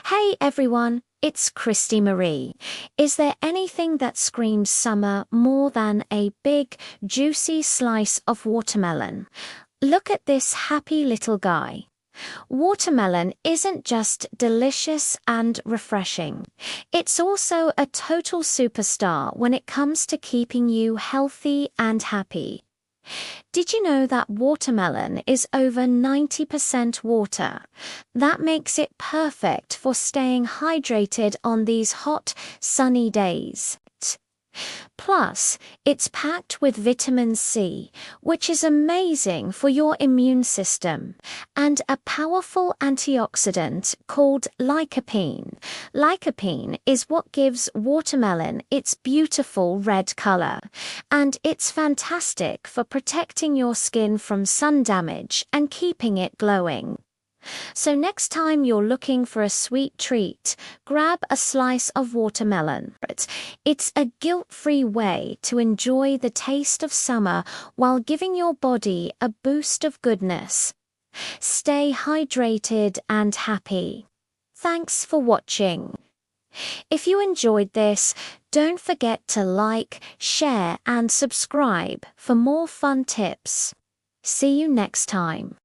Hey everyone, it's Christy Marie. Is there anything that screams summer more than a big, juicy slice of watermelon? Look at this happy little guy. Watermelon isn't just delicious and refreshing. It's also a total superstar when it comes to keeping you healthy and happy. Did you know that watermelon is over 90% water? That makes it perfect for staying hydrated on these hot, sunny days. Plus, it's packed with vitamin C, which is amazing for your immune system, and a powerful antioxidant called lycopene. Lycopene is what gives watermelon its beautiful red color, and it's fantastic for protecting your skin from sun damage and keeping it glowing. So next time you're looking for a sweet treat, grab a slice of watermelon. It's a guilt-free way to enjoy the taste of summer while giving your body a boost of goodness. Stay hydrated and happy. Thanks for watching. If you enjoyed this, don't forget to like, share, and subscribe for more fun tips. See you next time.